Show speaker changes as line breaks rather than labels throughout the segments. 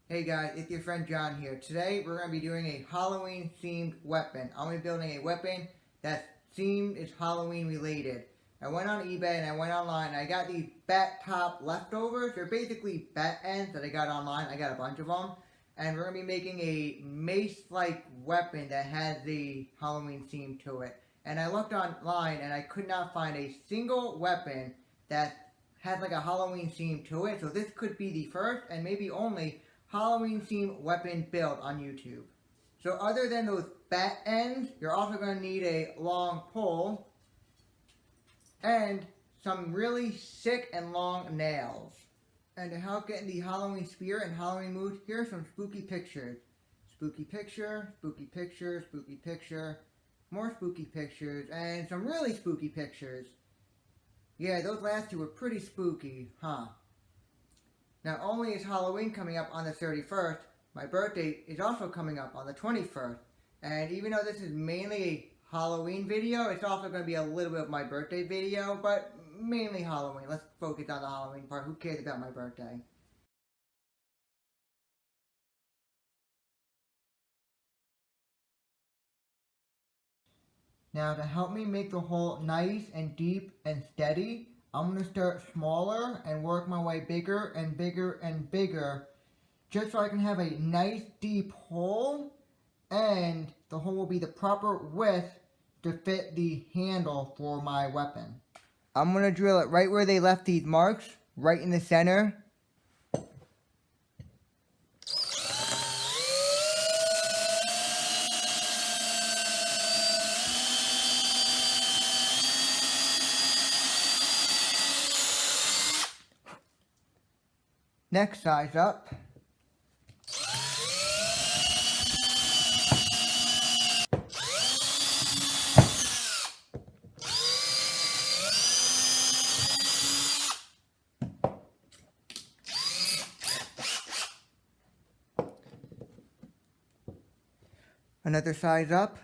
Hey guys, it's your friend John here. Today we're going to be doing a Halloween themed weapon. I'm going to be building a weapon that's themed is Halloween related. I went on eBay and I went online and I got these bat top leftovers. They're basically bat ends that I got online. I got a bunch of them. And we're going to be making a mace-like weapon that has the Halloween theme to it. And I looked online and I could not find a single weapon that has like a Halloween theme to it. So this could be the first and maybe only Halloween themed weapon build on YouTube. So other than those bat ends, you're also going to need a long pole and some really thick and long nails. And to help get in the Halloween spirit and Halloween mood, here are some spooky pictures. Spooky picture, spooky picture, spooky picture, more spooky pictures, and some really spooky pictures. Yeah, those last two were pretty spooky, huh? Not only is Halloween coming up on the 31st, my birthday is also coming up on the 21st. And even though this is mainly a Halloween video, it's also going to be a little bit of my birthday video, but mainly Halloween. Let's focus on the Halloween part. Who cares about my birthday? Now to help me make the hole nice and deep and steady, I'm going to start smaller and work my way bigger and bigger and bigger, just so I can have a nice deep hole, and the hole will be the proper width to fit the handle for my weapon. I'm going to drill it right where they left these marks, right in the center. Next size up. Another size up.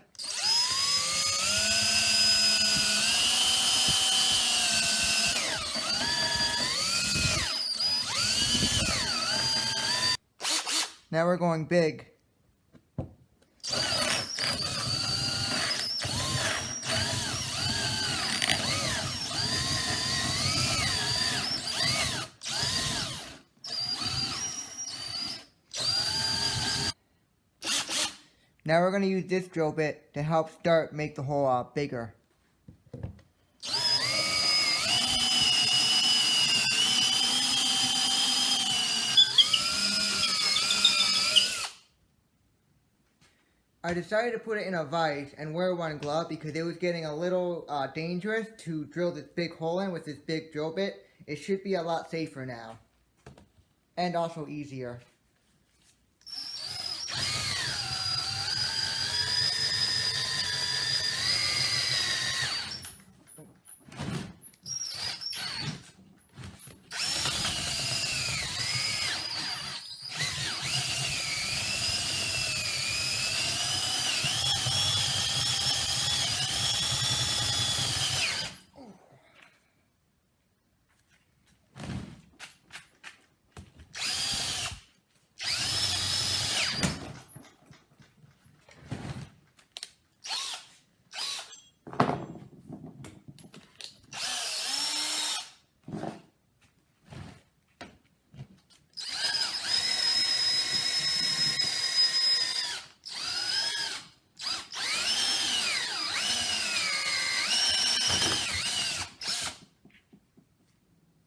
Now we're going big. Now we're going to use this drill bit to help make the hole bigger. I decided to put it in a vise and wear one glove because it was getting a little dangerous to drill this big hole in with this big drill bit. It should be a lot safer now. And also easier.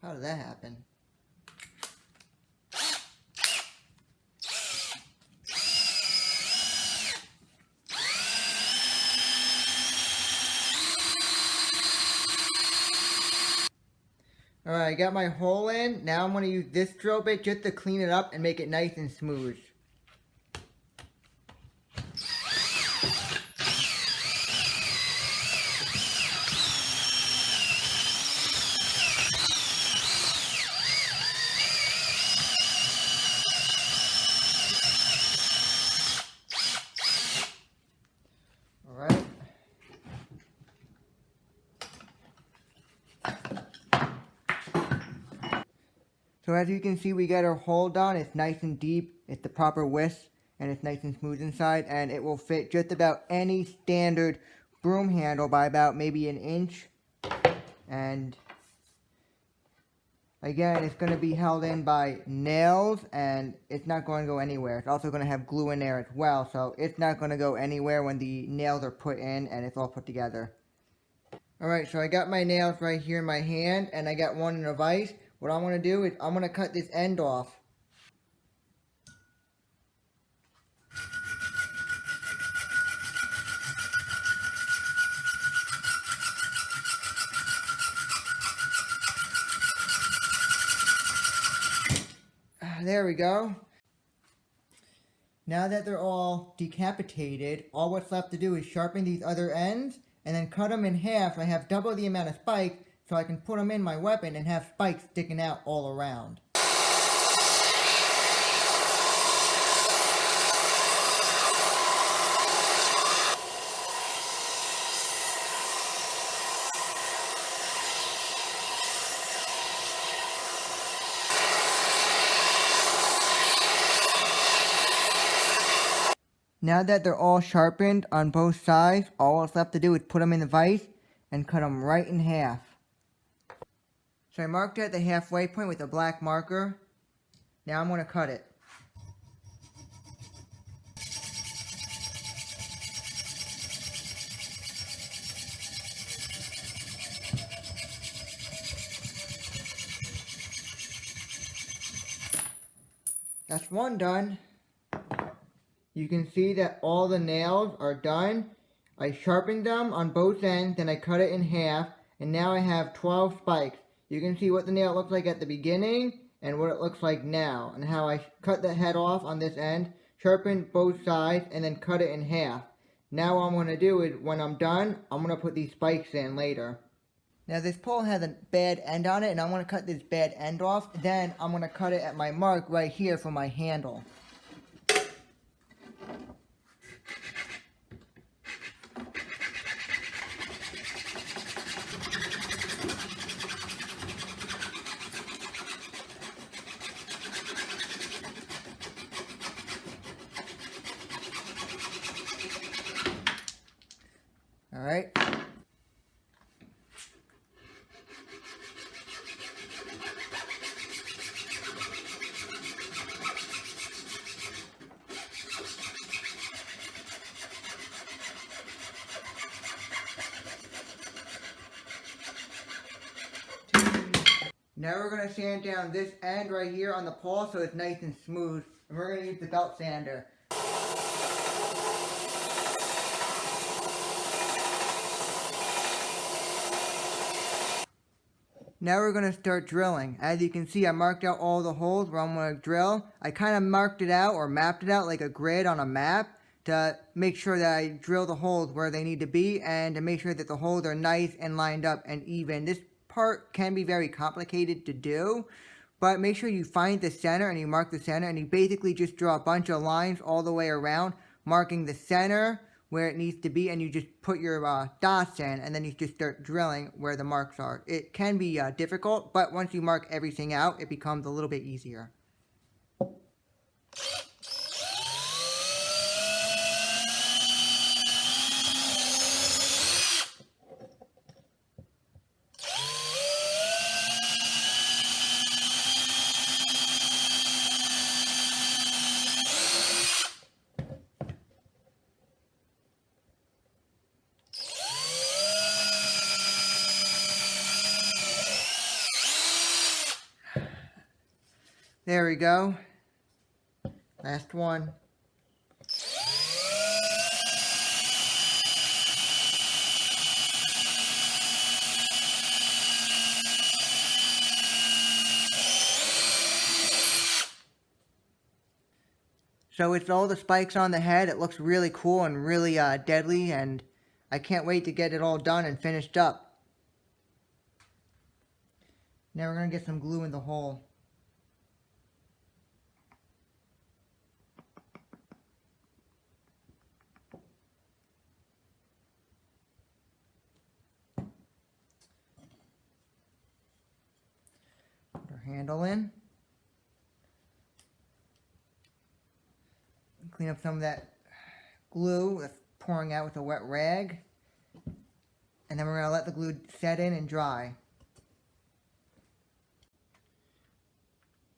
How did that happen? Alright, I got my hole in. Now I'm going to use this drill bit just to clean it up and make it nice and smooth. Alright. So as you can see, we got our hole done. It's nice and deep. It's the proper width, and it's nice and smooth inside, and it will fit just about any standard broom handle by about maybe an inch. And again, it's going to be held in by nails, and it's not going to go anywhere. It's also going to have glue in there as well, so it's not going to go anywhere when the nails are put in and it's all put together. Alright, so I got my nails right here in my hand, and I got one in a vise. What I'm going to do is I'm going to cut this end off. There we go. Now that they're all decapitated, all what's left to do is sharpen these other ends and then cut them in half so I have double the amount of spikes so I can put them in my weapon and have spikes sticking out all around. Now that they're all sharpened on both sides, all what's left to do is put them in the vise and cut them right in half. So I marked it at the halfway point with a black marker. Now I'm going to cut it. That's one done. You can see that all the nails are done. I sharpened them on both ends, then I cut it in half, and now I have 12 spikes. You can see what the nail looks like at the beginning and what it looks like now, and how I cut the head off on this end, sharpened both sides, and then cut it in half. Now what I'm going to do is, when I'm done, I'm going to put these spikes in later. Now this pole has a bad end on it, and I'm going to cut this bad end off. Then I'm going to cut it at my mark right here for my handle. Alright. Now we're going to sand down this end right here on the pole so it's nice and smooth. And we're going to use the belt sander. Now we're going to start drilling. As you can see, I marked out all the holes where I'm going to drill. I kind of marked it out or mapped it out like a grid on a map to make sure that I drill the holes where they need to be and to make sure that the holes are nice and lined up and even. This part can be very complicated to do, but make sure you find the center and you mark the center, and you basically just draw a bunch of lines all the way around, marking the center where it needs to be, and you just put your dots in, and then you just start drilling where the marks are. It can be difficult, but once you mark everything out, it becomes a little bit easier. There we go. Last one. So it's all the spikes on the head. It looks really cool and really deadly, and I can't wait to get it all done and finished up. Now we're going to get some glue in the hole. Put our handle in. clean up some of that glue that's pouring out with a wet rag. And then we're going to let the glue set in and dry.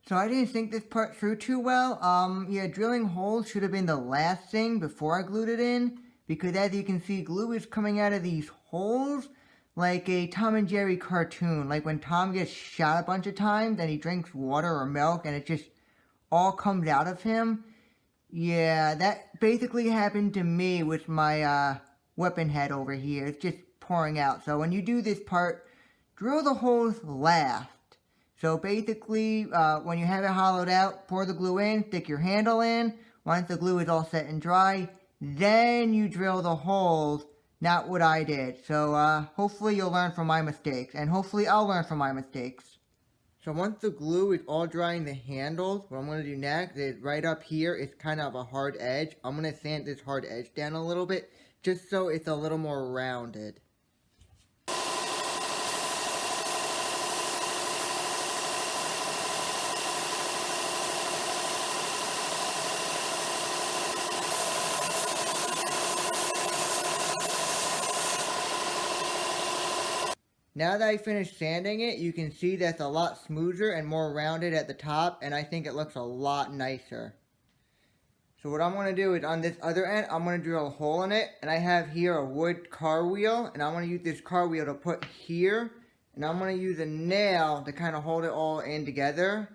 So I didn't think this part through too well. Yeah, drilling holes should have been the last thing before I glued it in. Because as you can see, glue is coming out of these holes like a Tom and Jerry cartoon. Like when Tom gets shot a bunch of times and he drinks water or milk and it just all comes out of him. Yeah, that basically happened to me with my weapon head over here. It's just pouring out. So when you do this part, drill the holes last. So basically, when you have it hollowed out, pour the glue in, stick your handle in. Once the glue is all set and dry, then you drill the holes, not what I did. So hopefully you'll learn from my mistakes, and hopefully I'll learn from my mistakes. So once the glue is all dry in the handles, what I'm going to do next is right up here, it's kind of a hard edge. I'm going to sand this hard edge down a little bit, just so it's a little more rounded. Now that I finished sanding it, you can see that's a lot smoother and more rounded at the top, and I think it looks a lot nicer. So what I'm going to do is on this other end, I'm going to drill a hole in it, and I have here a wood car wheel, and I'm going to use this car wheel to put here, and I'm going to use a nail to kind of hold it all in together.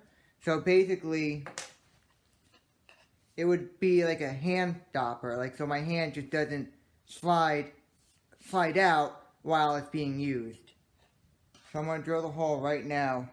So basically, it would be like a hand stopper, like so my hand just doesn't slide out while it's being used. So I'm going to drill the hole right now.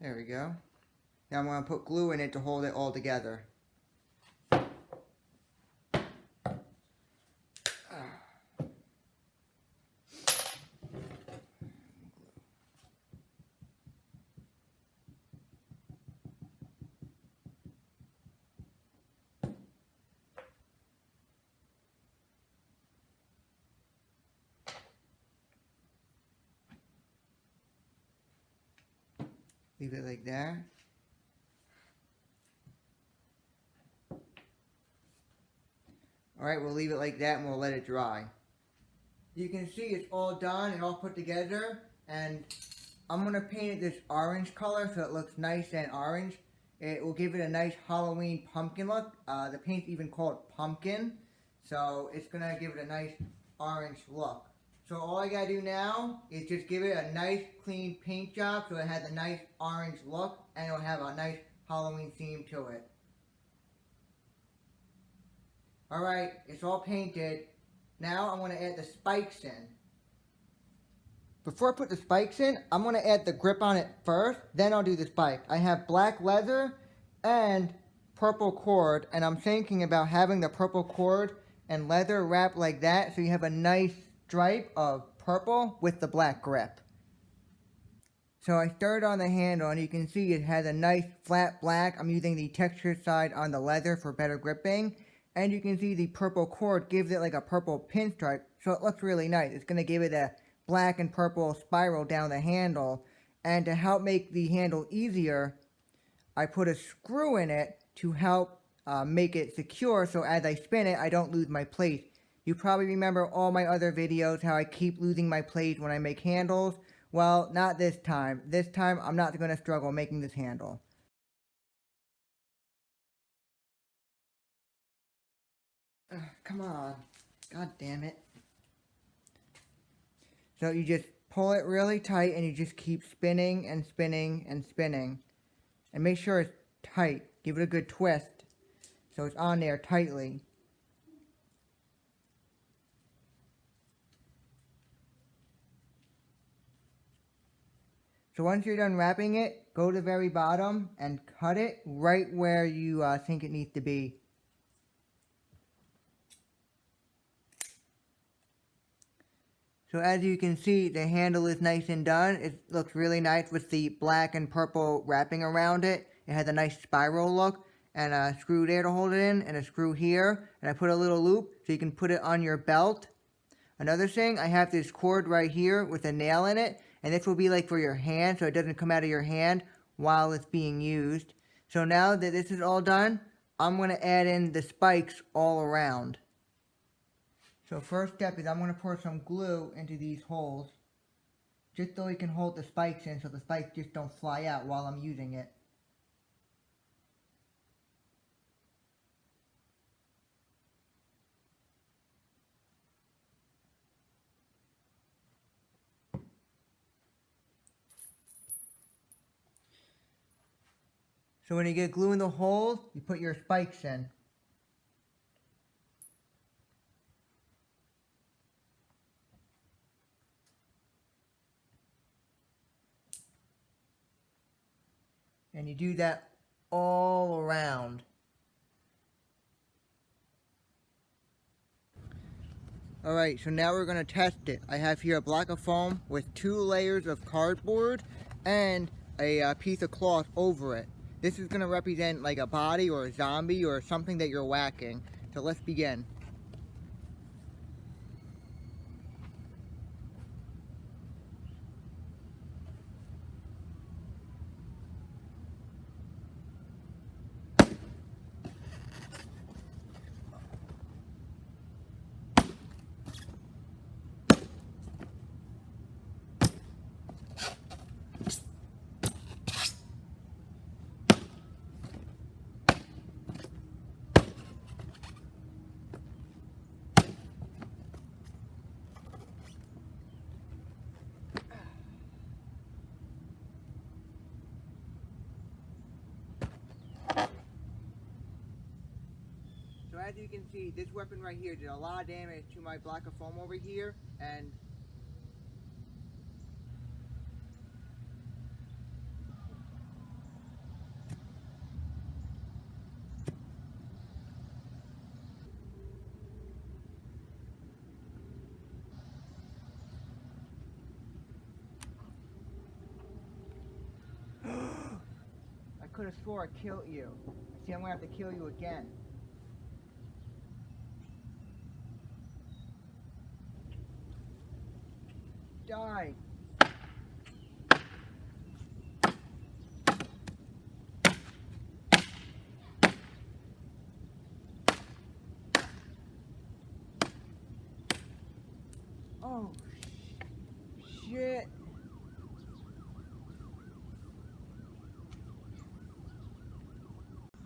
There we go. Now I'm going to put glue in it to hold it all together. Leave it like that. Alright, we'll leave it like that and we'll let it dry. You can see it's all done and all put together, and I'm going to paint it this orange color so it looks nice and orange. It will give it a nice Halloween pumpkin look. The paint's even called pumpkin, so it's going to give it a nice orange look. So all I gotta do now is just give it a nice clean paint job so it has a nice orange look and it'll have a nice Halloween theme to it. Alright, it's all painted. Now I'm going to add the spikes in. Before I put the spikes in, I'm going to add the grip on it first, then I'll do the spike. I have black leather and purple cord, and I'm thinking about having the purple cord and leather wrapped like that so you have a nice stripe of purple with the black grip. So I started on the handle and you can see it has a nice flat black. I'm using the textured side on the leather for better gripping. And you can see the purple cord gives it like a purple pinstripe, so it looks really nice. It's going to give it a black and purple spiral down the handle. And to help make the handle easier, I put a screw in it to help make it secure, so as I spin it, I don't lose my place. You probably remember all my other videos, how I keep losing my place when I make handles. Well, not this time. This time, I'm not going to struggle making this handle. Come on. God damn it. So you just pull it really tight and you just keep spinning and spinning and spinning. And make sure it's tight. Give it a good twist so it's on there tightly. So once you're done wrapping it, go to the very bottom and cut it right where you think it needs to be. So as you can see, the handle is nice and done. It looks really nice with the black and purple wrapping around it. It has a nice spiral look, and a screw there to hold it in, and a screw here, and I put a little loop so you can put it on your belt. Another thing, I have this cord right here with a nail in it, and this will be like for your hand so it doesn't come out of your hand while it's being used. So now that this is all done, I'm going to add in the spikes all around. So first step is I'm going to pour some glue into these holes, just so we can hold the spikes in so the spikes just don't fly out while I'm using it. So when you get glue in the holes, you put your spikes in. And you do that all around. Alright, so now we're going to test it. I have here a block of foam with 2 layers of cardboard and a piece of cloth over it. This is going to represent like a body or a zombie or something that you're whacking. So let's begin. So as you can see, this weapon right here did a lot of damage to my block of foam over here, and I could have swore I killed you. See, I'm going to have to kill you again. Die. Oh, shit.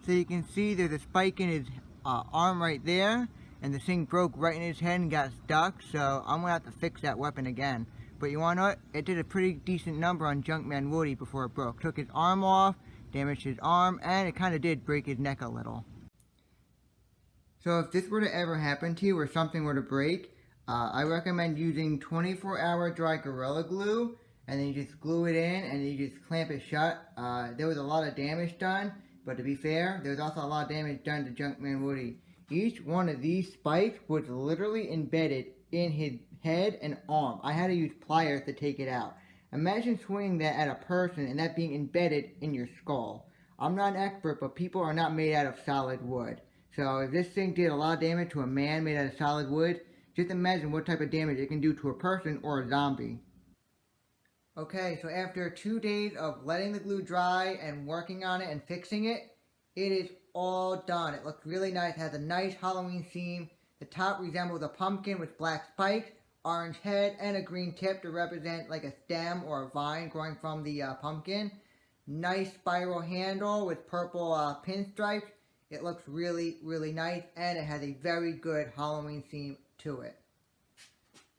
So you can see there's a spike in his arm right there, and the thing broke right in his head and got stuck, so I'm going to have to fix that weapon again. But you want to know what? It did a pretty decent number on Junkman Woody before it broke. Took his arm off, damaged his arm, and it kind of did break his neck a little. So if this were to ever happen to you or something were to break, I recommend using 24-hour dry Gorilla Glue, and then you just glue it in and you just clamp it shut. There was a lot of damage done, but to be fair, there was also a lot of damage done to Junkman Woody. Each one of these spikes was literally embedded in his head and arm. I had to use pliers to take it out. Imagine swinging that at a person and that being embedded in your skull. I'm not an expert, but people are not made out of solid wood. So if this thing did a lot of damage to a man made out of solid wood, just imagine what type of damage it can do to a person or a zombie. Okay, so after 2 days of letting the glue dry and working on it and fixing it, it is all done. It looks really nice. It has a nice Halloween theme. The top resembles a pumpkin with black spikes, orange head, and a green tip to represent like a stem or a vine growing from the pumpkin. Nice spiral handle with purple pinstripes. It looks really, really nice, and it has a very good Halloween theme to it.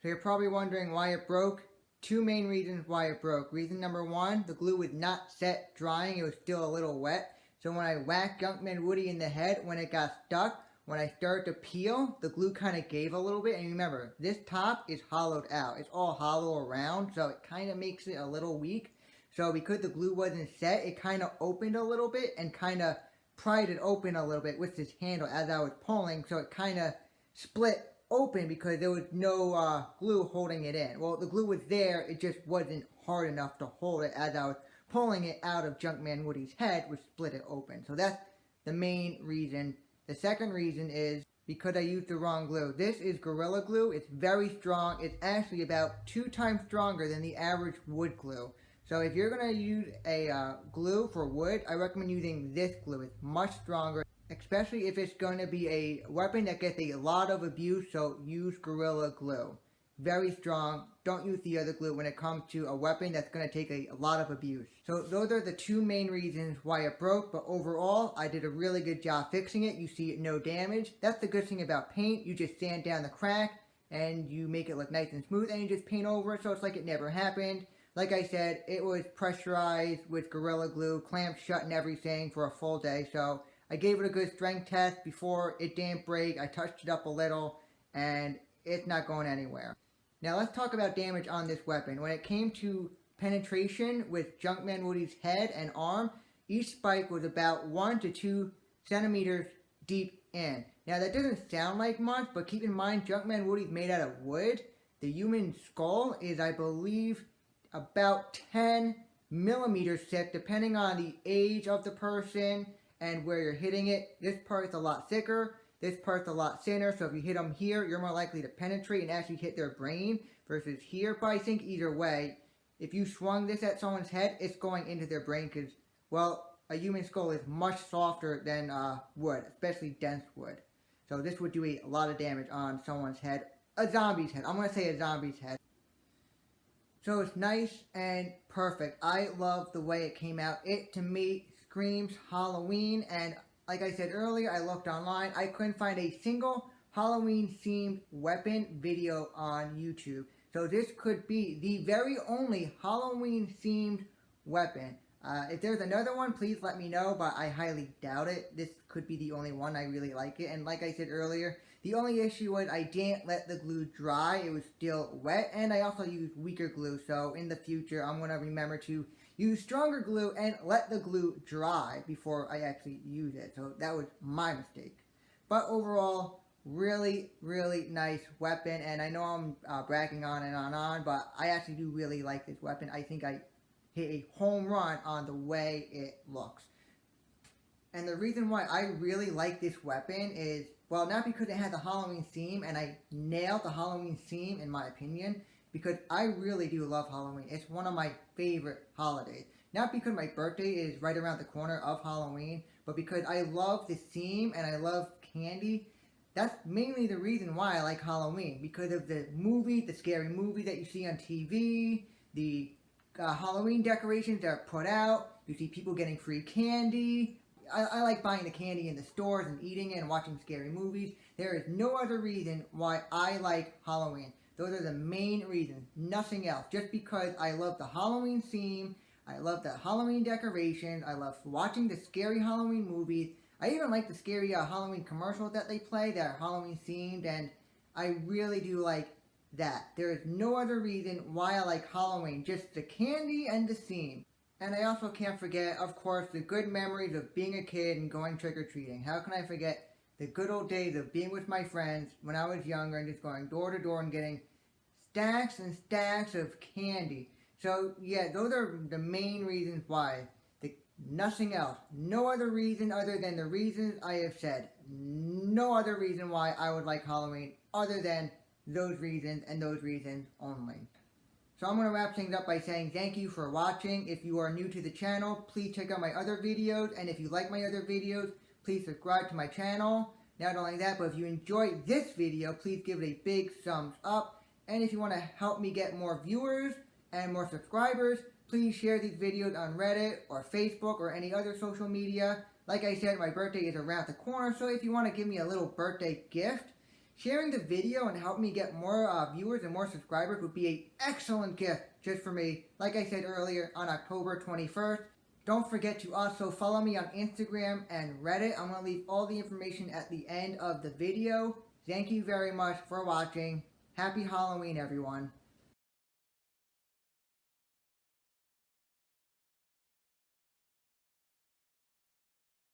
So you're probably wondering why it broke. 2 main reasons why it broke. Reason number 1, the glue was not set drying. It was still a little wet. So when I whacked Junkman Woody in the head, when it got stuck, when I started to peel, the glue kind of gave a little bit. And remember, this top is hollowed out. It's all hollow around, so it kind of makes it a little weak. So because the glue wasn't set, it kind of opened a little bit and kind of pried it open a little bit with this handle as I was pulling. So it kind of split open because there was no glue holding it in. Well, the glue was there, it just wasn't hard enough to hold it as I was pulling it out of Junkman Woody's head, which split it open. So that's the main reason. The second reason is because I used the wrong glue. This is Gorilla Glue. It's very strong. It's actually about 2 times stronger than the average wood glue. So if you're going to use a glue for wood, I recommend using this glue. It's much stronger, especially if it's going to be a weapon that gets a lot of abuse, so use Gorilla Glue. Very strong. Don't use the other glue when it comes to a weapon that's going to take a lot of abuse. So those are the 2 main reasons why it broke, but overall, I did a really good job fixing it. You see no damage. That's the good thing about paint. You just sand down the crack, and you make it look nice and smooth, and you just paint over it so it's like it never happened. Like I said, it was pressurized with Gorilla Glue, clamped shut and everything for a full day, so I gave it a good strength test before it didn't break. I touched it up a little, and it's not going anywhere. Now let's talk about damage on this weapon. When it came to penetration with Junkman Woody's head and arm, each spike was about 1 to 2 centimeters deep in. Now that doesn't sound like much, but keep in mind Junkman Woody's made out of wood. The human skull is, I believe, about 10 millimeters thick, depending on the age of the person and where you're hitting it. This part's a lot thicker. This part's a lot thinner, so if you hit them here, you're more likely to penetrate and actually hit their brain versus here. But I think either way, if you swung this at someone's head, it's going into their brain because, well, a human skull is much softer than wood, especially dense wood. So this would do a lot of damage on someone's head, a zombie's head. I'm going to say a zombie's head. So it's nice and perfect. I love the way it came out. It, to me, screams Halloween, and like I said earlier, I looked online. I couldn't find a single Halloween-themed weapon video on YouTube. So this could be the very only Halloween-themed weapon. If there's another one, please let me know, but I highly doubt it. This could be the only one. I really like it. And like I said earlier, the only issue was I didn't let the glue dry. It was still wet, and I also used weaker glue. So in the future, I'm going to remember to use stronger glue and let the glue dry before I actually use it. So that was my mistake. But overall, really, really nice weapon. And I know I'm bragging on and on, but I actually do really like this weapon. I think I hit a home run on the way it looks. And the reason why I really like this weapon is, well, not because it has a Halloween theme, and I nailed the Halloween theme in my opinion, because I really do love Halloween. It's one of my favorite holidays. Not because my birthday is right around the corner of Halloween, but because I love the theme and I love candy. That's mainly the reason why I like Halloween, because of the movie, the scary movie that you see on TV, the Halloween decorations that are put out, you see people getting free candy. I like buying the candy in the stores and eating it and watching scary movies. There is no other reason why I like Halloween. Those are the main reasons, nothing else. Just because I love the Halloween theme, I love the Halloween decorations, I love watching the scary Halloween movies. I even like the scary Halloween commercials that they play that are Halloween themed, and I really do like that. There is no other reason why I like Halloween, just the candy and the theme. And I also can't forget, of course, the good memories of being a kid and going trick-or-treating. How can I forget the good old days of being with my friends when I was younger and just going door to door and getting stacks and stacks of candy. So yeah, those are the main reasons why. Nothing else. No other reason other than the reasons I have said. No other reason why I would like Halloween other than those reasons and those reasons only. So I'm going to wrap things up by saying thank you for watching. If you are new to the channel, please check out my other videos. And if you like my other videos, please subscribe to my channel. Not only that, but if you enjoyed this video, please give it a big thumbs up. And if you want to help me get more viewers and more subscribers, please share these videos on Reddit or Facebook or any other social media. Like I said, my birthday is around the corner, so if you want to give me a little birthday gift, sharing the video and help me get more viewers and more subscribers would be an excellent gift just for me. Like I said earlier, on October 21st. Don't forget to also follow me on Instagram and Reddit. I'm going to leave all the information at the end of the video. Thank you very much for watching. Happy Halloween, everyone.